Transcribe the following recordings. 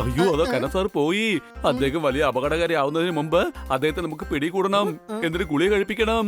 അയ്യോ, അതാ കനസാർ പോയി. അദ്ദേഹം വലിയ അപകടകാരി ആവുന്നതിന് മുമ്പ് അദ്ദേഹത്തെ നമുക്ക് പിടികൂടണം, എന്നിട്ട് ഗുളിക കഴിപ്പിക്കണം.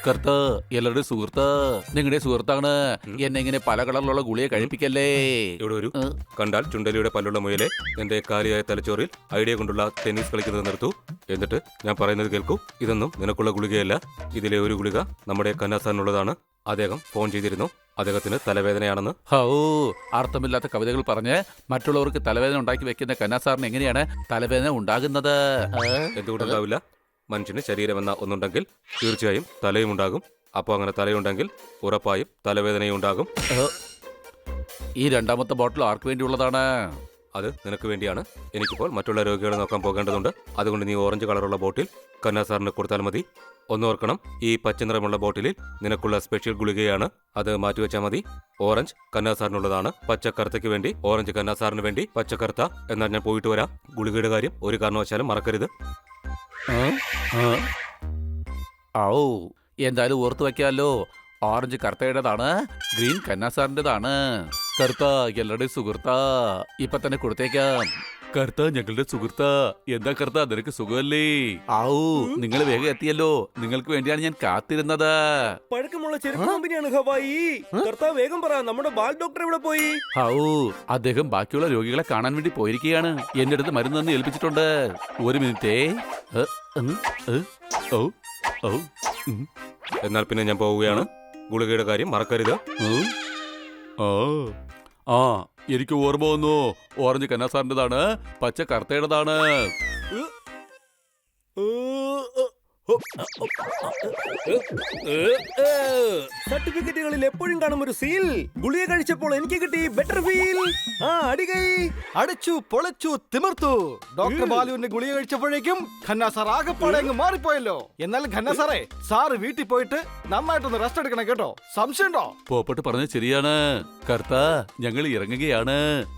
കർത്ത, എല്ലാവരുടെ സുഹൃത്ത്, നിങ്ങളുടെ സുഹൃത്താണ്. എന്നെ ഇങ്ങനെ പല കളറിലുള്ള ഗുളിക കഴിപ്പിക്കല്ലേ. ഇവിടെ ഒരു കണ്ടാൽ ചുണ്ടലിയുടെ പല്ലുള്ള മുയലെ എന്റെ കാലിയായ തലച്ചോറിൽ ഐഡിയ കൊണ്ടുള്ള ടെന്നീസ് കളിക്കുന്നത് നിർത്തു. എന്നിട്ട് ഞാൻ പറയുന്നത് കേൾക്കൂ. ഇതൊന്നും നിനക്കുള്ള ഗുളികയല്ല. ഇതിലെ ഒരു ഗുളിക നമ്മുടെ കന്നാസാറിനുള്ളതാണ്. അദ്ദേഹം ഫോൺ ചെയ്തിരുന്നു. അദ്ദേഹത്തിന് തലവേദനയാണെന്ന്. ഹോ, അർത്ഥമില്ലാത്ത കവിതകൾ പറഞ്ഞ് മറ്റുള്ളവർക്ക് തലവേദന ഉണ്ടാക്കി വെക്കുന്ന കന്നാസാറിന് എങ്ങനെയാണ് തലവേദന ഉണ്ടാകുന്നത്? എന്തുകൊണ്ടുണ്ടാവില്ല? മനുഷ്യന് ശരീരമെന്ന ഒന്നുണ്ടെങ്കിൽ തീർച്ചയായും തലയും ഉണ്ടാകും. അപ്പോൾ അങ്ങനെ തലയുണ്ടെങ്കിൽ ഉറപ്പായും തലവേദനയും ഉണ്ടാകും. ഈ രണ്ടാമത്തെ ബോട്ടിൽ ആർക്ക് വേണ്ടിയുള്ളതാണ്? അത് നിനക്ക് വേണ്ടിയാണ്. എനിക്കിപ്പോൾ മറ്റുള്ള രോഗികളെ നോക്കാൻ പോകേണ്ടതുണ്ട്. അതുകൊണ്ട് നീ ഓറഞ്ച് കളറുള്ള ബോട്ടിൽ കന്നാസാറിന് കൊടുത്താൽ മതി. ഒന്നോർക്കണം, ഈ പച്ച നിറമുള്ള ബോട്ടിലിൽ നിനക്കുള്ള സ്പെഷ്യൽ ഗുളികയാണ്. അത് മാറ്റിവെച്ചാൽ മതി. ഓറഞ്ച് കന്നാസാറിനുള്ളതാണ്. പച്ചക്കറുത്തയ്ക്ക് വേണ്ടി ഓറഞ്ച്, കന്നാസാറിന് വേണ്ടി പച്ചക്കറുത്ത. എന്നാൽ ഞാൻ പോയിട്ട് വരാം. ഗുളികയുടെ കാര്യം ഒരു കാരണവശാലും മറക്കരുത്. ഔ, എന്തായാലും ഓർത്തു വയ്ക്കാമല്ലോ. Orange കർത്തയുടേതാണ്, green കന്നാസാറിൻ്റെതാണ്. കർത്ത എല്ലാവരുടെയും സുഹൃത്താ. ഇപ്പൊ തന്നെ കൊടുത്തേക്കാം. കർത്ത ഞങ്ങളുടെ സുഹൃത്താ. എന്താ കർത്ത, നിനക്ക് സുഖമല്ലേ? ഔ, നിങ്ങൾ വേഗം എത്തിയല്ലോ. നിങ്ങൾക്ക് വേണ്ടിയാണ് ഞാൻ കാത്തിരുന്നത്. പഴക്കമുള്ള ചെരുപ്പ് കമ്പനിയാണ് ഹവായി. കർത്താവ് വേഗം പറ, നമ്മുടെ ബാൽ ഡോക്ടർ എവിടെ പോയി? ഔ, അദ്ദേഹം ബാക്കിയുള്ള രോഗികളെ കാണാൻ വേണ്ടി പോയിരിക്കുകയാണ്. എന്റെ അടുത്ത് മരുന്ന് തന്നെ ഏൽപ്പിച്ചിട്ടുണ്ട്. ഒരു മിനിറ്റേ. എന്നാൽ പിന്നെ ഞാൻ പോവുകയാണ്. ഗുളികയുടെ കാര്യം മറക്കരുത്. ആ, എനിക്ക് ഓർമ്മ വന്നു. ഓറഞ്ച് കന്നാസാറിൻ്റെതാണ്, പച്ച കർത്തയുടേതാണ്. സർട്ടിഫിക്കറ്റുകളിൽ എപ്പോഴും കാണും ഒരു സീൽ. ഗുളിക കഴിച്ചപ്പോൾ എനിക്ക് കിട്ടി ബെറ്റർ ഫീൽ. അടികൈ അടിച്ചു പൊളിച്ചു തിമിർത്തു. ഡോക്ടർ ബാലുവിന്റെ ഗുളിക കഴിച്ചപ്പോഴേക്കും ഖന്നാസാർ ആകെപ്പാടെ അങ്ങ് മാറിപ്പോയല്ലോ. എന്നാലും ഖന്നാസാറേ, സാറ് വീട്ടിൽ പോയിട്ട് നന്നായിട്ടൊന്ന് റെസ്റ്റ് എടുക്കണം കേട്ടോ. സംശയമുണ്ടോ? പോപ്പട്ട് പറഞ്ഞത് ശരിയാണ്. കർത്ത, ഞങ്ങൾ ഇറങ്ങുകയാണ്.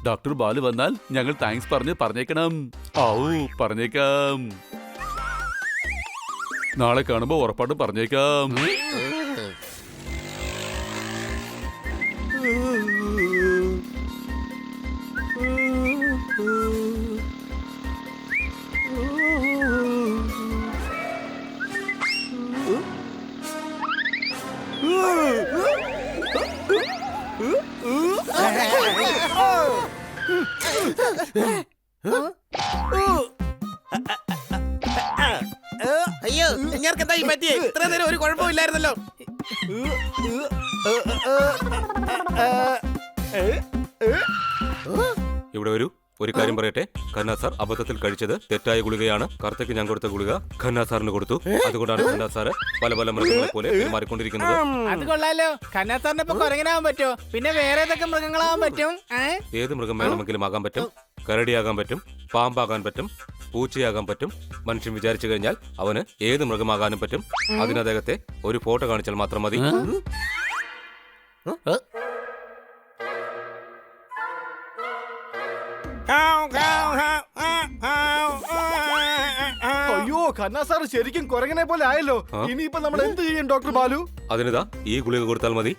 ഡോക്ടർ ബാലു വന്നാൽ ഞങ്ങൾ താങ്ക്സ് പറഞ്ഞേക്കണം. ഔ, പറഞ്ഞേക്കാം. നാളെ കാണുമ്പോ ഉറപ്പായിട്ടും പറഞ്ഞേക്കാം. അയ്യോ, നിങ്ങൾക്കെന്താ ഈ പറ്റിയേ? ഇത്ര നേരം ഒരു കുഴപ്പമില്ലായിരുന്നല്ലോ. ഇവിടെ ഒരു കാര്യം പറയട്ടെ. കന്നാസാർ അബദ്ധത്തിൽ കഴിച്ചത് തെറ്റായ ഗുളികയാണ്. കർത്തയ്ക്ക് ഞാൻ കൊടുത്ത ഗുളിക കന്നാസാറിന് കൊടുത്തു. അതുകൊണ്ടാണ് കന്നാസാറ് പല പല മൃഗങ്ങളെ പോലെ മാറിക്കൊണ്ടിരിക്കുന്നത്. അത് കൊള്ളാലോ. കന്നാസാറിന്റെ ഇപ്പൊ കുരങ്ങനാവാൻ പറ്റുമോ? പിന്നെ വേറെ ഏതൊക്കെ മൃഗങ്ങളാവാൻ പറ്റും? ഏത് മൃഗം വേണമെങ്കിലും ആകാൻ പറ്റും. കരടിയാകാൻ പറ്റും, പാമ്പാകാൻ പറ്റും, പൂച്ചയാകാൻ പറ്റും. മനുഷ്യൻ വിചാരിച്ചു കഴിഞ്ഞാൽ അവന് ഏത് മൃഗമാകാനും പറ്റും. അതിന് അദ്ദേഹത്തെ ഒരു ഫോട്ടോ കാണിച്ചാൽ മാത്രം മതി. അയ്യോ, ഖന്നാസാർ ശരിക്കും കുരങ്ങനെ പോലെ ആയല്ലോ. ഇനിയിപ്പോ നമ്മൾ എന്ത് ചെയ്യും ഡോക്ടർ ബാലു? അതിനിതാ ഈ ഗുളിക കൊടുത്താൽ മതി.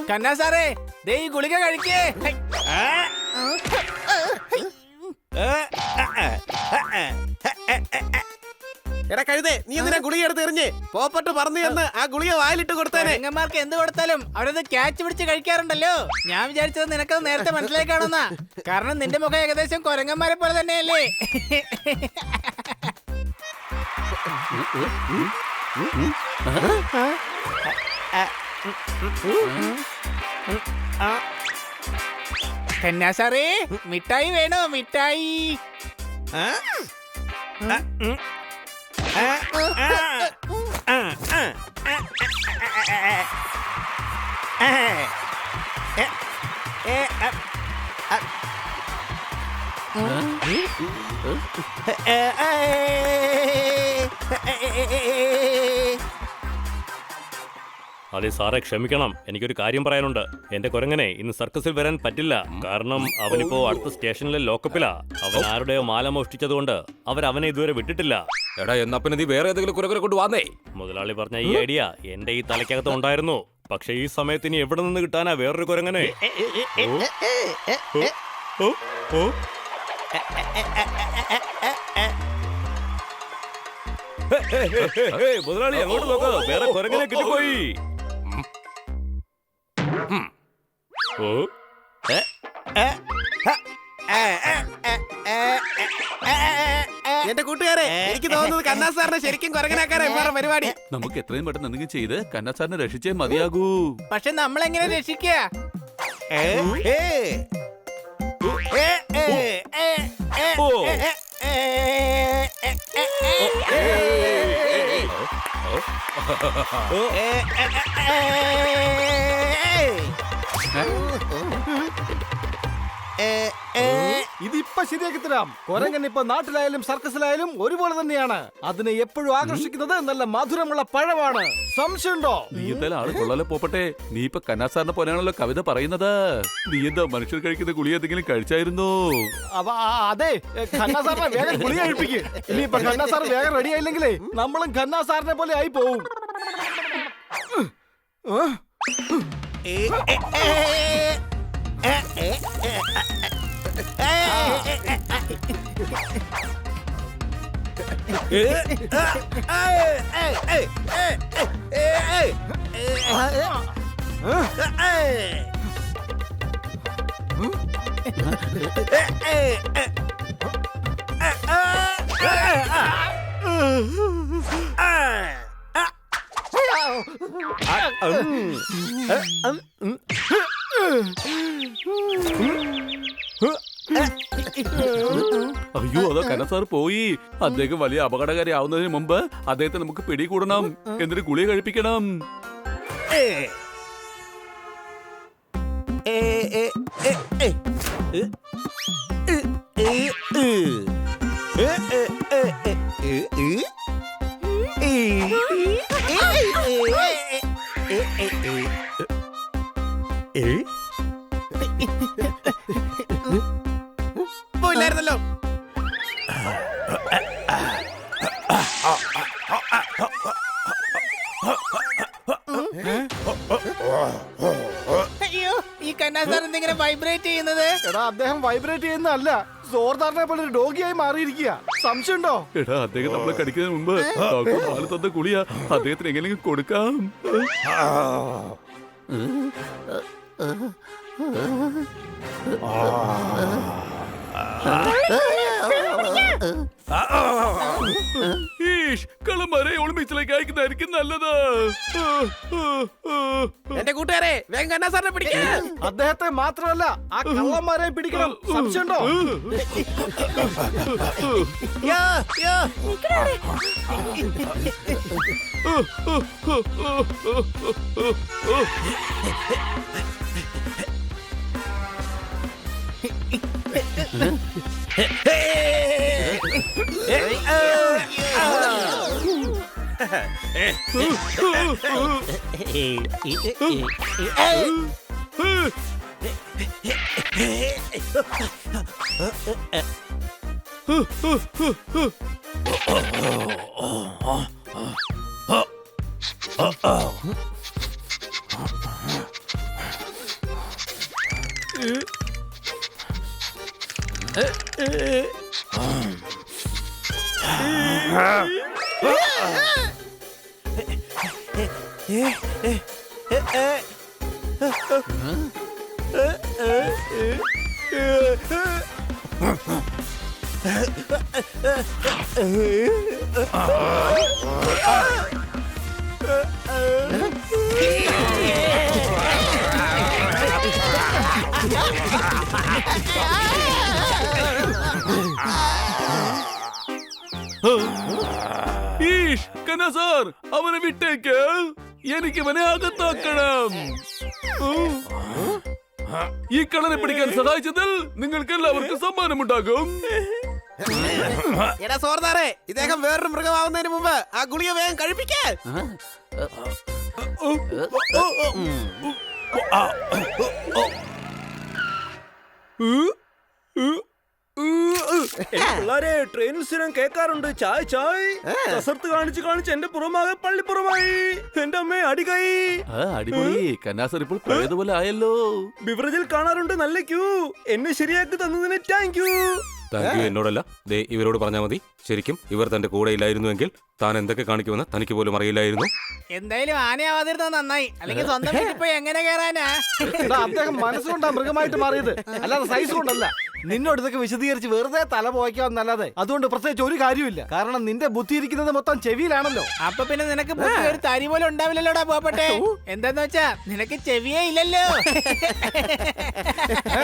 കന്നാസാറേ, ദേ ഈ ഗുളിക കഴിക്കേ. എടാ കഴുതേ, നീ എന്തിനാ ഗുളിക എടുത്ത് എറിഞ്ഞേ? പോപ്പട്ട് പറഞ്ഞു എന്ന് ആ ഗുളിക വായിലിട്ട് കൊടുത്തേനെ. കുരങ്ങന്മാർക്ക് എന്ത് കൊടുത്താലും അവരത് ക്യാച്ച് പിടിച്ച് കഴിക്കാറുണ്ടല്ലോ. ഞാൻ വിചാരിച്ചത് നിനക്കത് നേരത്തെ മനസ്സിലായി കാണുന്ന. കാരണം നിന്റെ മുഖം ഏകദേശം കുരങ്ങന്മാരെ പോലെ തന്നെയല്ലേ. കന്നാസാറേ, മിഠായി വേണോ? മിഠായി. അതെ സാറേ, ക്ഷമിക്കണം. എനിക്കൊരു കാര്യം പറയാനുണ്ട്. എന്റെ കുരങ്ങനെ ഇന്ന് സർക്കസിൽ വരാൻ പറ്റില്ല. കാരണം അവനിപ്പോ അടുത്ത സ്റ്റേഷനിലെ ലോക്കപ്പിലാ. അവൻ ആരുടെയോ മാല മോഷ്ടിച്ചതുകൊണ്ട് അവനെ ഇതുവരെ വിട്ടിട്ടില്ല. എടാ എന്നാ പിന്നെ നീ വേറെ ഏതെങ്കിലും കുരകരെ കൊണ്ട് വന്നേ. മുതലാളി പറഞ്ഞ ഈ ഐഡിയ എന്റെ ഈ തലയ്ക്കകത്ത് ഉണ്ടായിരുന്നു. പക്ഷെ ഈ സമയത്ത് ഇനി എവിടെ നിന്ന് കിട്ടാനാ വേറൊരു കുരങ്ങനെ? ഓ, ഓ, ഓ. ഹേയ്, മുതലാളി അങ്ങോട്ട് നോക്ക്, വേറെ കുരങ്ങനെ കിട്ടിപ്പോയി. ഓ, എന്റെ കൂട്ടുകാരെ, എനിക്ക് തോന്നുന്നത് കന്നാ സാറിനെ ശരിക്കും കുരങ്ങനാക്കാനാണ് വേറെ പരിപാടി. നമുക്ക് എത്രയും പെട്ടെന്ന് എന്തെങ്കിലും ചെയ്ത് കന്നാ സാറിനെ രക്ഷിച്ചേ മതിയാകൂ. പക്ഷെ നമ്മളെങ്ങനെ രക്ഷിക്കുക? ഇതിപ്പോ ശരിയാക്കി തരാം. കുരങ്ങൻ ഇപ്പൊ നാട്ടിലായാലും സർക്കസിലായാലും ഒരുപോലെ തന്നെയാണ്. അതിനെ എപ്പോഴും ആകർഷിക്കുന്നത് നല്ല മധുരമുള്ള പഴമാണ്. സംശയമുണ്ടോ? നീ എന്തായാലും ആള് കൊള്ളാലോ പോപ്പട്ടെ. നീ ഇപ്പൊ കന്നാ സാറിനെ പോലെയാണല്ലോ കവിത പറയുന്നത്. നീ എന്താ മനുഷ്യർ കഴിക്കുന്ന ഗുളി എന്തെങ്കിലും കഴിച്ചായിരുന്നോ? അതെ, ഖന്നാ സാറിനെ വേഗം ഗുളിക കഴിപ്പിക്ക്. ഇനിയിപ്പൊ ഖന്നാ സാർ വേഗം റെഡി ആയില്ലെങ്കിലേ നമ്മളും ഖന്നാ സാറിനെ പോലെ ആയി പോവും. അയ്യോ, അതോ കന്നാ സാർ പോയി. അദ്ദേഹം വലിയ അപകടകാരി ആവുന്നതിന് മുമ്പ് അദ്ദേഹത്തെ നമുക്ക് പിടികൂടണം. എന്നിട്ട് ഗുളിക കഴിപ്പിക്കണം. പോയില്ലായിരുന്നല്ലോ. അയ്യോ, ഈ കന്നാ സാർ എന്തെങ്കിലും വൈബ്രേറ്റ് ചെയ്യുന്നത്? എടാ, അദ്ദേഹം വൈബ്രേറ്റ് ചെയ്യുന്നതല്ല, സോർദാറിനെ പോലെ ഒരു രോഗിയായി മാറിയിരിക്കുക. സംശയമുണ്ടോ? എടാ, അദ്ദേഹം നമ്മളെ കടിക്കുന്നതിന് മുമ്പ് ഡോക്ടർ പാല് തന്ന ഗുളിയ അദ്ദേഹത്തിന് എങ്ങനെയെങ്കിലും കൊടുക്കാം. കളന്മാരെ ഒളിമ്പിച്ചിലേക്ക് അയക്കുന്നതായിരിക്കും നല്ലത്. എന്റെ കൂട്ടുകാരെ, വേഗം കന്നാ സാറിനെ പിടിക്കുക. അദ്ദേഹത്തെ മാത്രമല്ല, ആ കള്ളന്മാരെ പിടിക്കണം. സംശയമുണ്ടോ? യോ, യോ. കന്നാ സാർ, അവനെ വിട്ടേക്ക്. എനിക്ക് അവനെ അകത്താക്കണം. ഈ കള്ളനെ പിടിക്കാൻ സഹായിച്ചതിൽ നിങ്ങൾക്ക് എല്ലാവർക്കും സമ്മാനമുണ്ടാകും. എടാ സോർദാറെ, ഇദ്ദേഹം വേറൊരു മൃഗമാവുന്നതിന് മുമ്പ് ആ ഗുളിക വേഗം കഴിപ്പിക്കേ. പിള്ളേരെ ട്രെയിനിൽ സ്ഥിരം കേൾക്കാറുണ്ട് ചായ് ചായ്. കസർത്ത് കാണിച്ച് കാണിച്ച് എന്റെ പുറമാകെ പള്ളിപ്പുറമായി. എന്റെ അമ്മേ അടികൈ. അടിപൊളി. കന്നാസർ ഇപ്പോൾ പഴയതുപോലെ ആയല്ലോ. ബിവറേജിൽ കാണാറുണ്ട് നല്ല ക്യൂ. എന്നെ ശരിയാക്കി തന്നതിന് താങ്ക് യു. താങ്ക് യു എന്നോടല്ല, ദേ ഇവരോട് പറഞ്ഞാൽ മതി. ശരിക്കും ഇവർ തന്റെ കൂടെ ഇല്ലായിരുന്നുവെങ്കിൽ താൻ എന്തൊക്കെ കാണിക്കുമെന്ന് തനിക്ക് പോലും അറിയില്ലായിരുന്നു. എന്തായാലും ആനയാവാതിരുന്നത് നന്നായി, അല്ലെങ്കിൽ സ്വന്തം വീട്ടിൽ പോയി എങ്ങനെ കയറാനാ? എടാ, അദ്ദേഹം മനസ്സുകൊണ്ടാ മൃഗമായിട്ട് മാറിയത്, അല്ലാതെ സൈസ് കൊണ്ടല്ല. നിന്നോട് ഇതൊക്കെ വിശദീകരിച്ച് വെറുതെ തല പോയിക്കാന്നല്ലാതെ അതുകൊണ്ട് പ്രത്യേകിച്ച് ഒരു കാര്യമില്ല. കാരണം നിന്റെ ബുദ്ധി ഇരിക്കുന്നത് മൊത്തം ചെവിയിലാണല്ലോ. അപ്പൊ പിന്നെ നിനക്ക് ബുദ്ധി ഒരു തരി പോലും ഉണ്ടാവില്ലല്ലോടാ പോപ്പട്ടെ. എന്താന്ന് വെച്ചാ നിനക്ക് ചെവിയേ ഇല്ലല്ലോ. ഏ,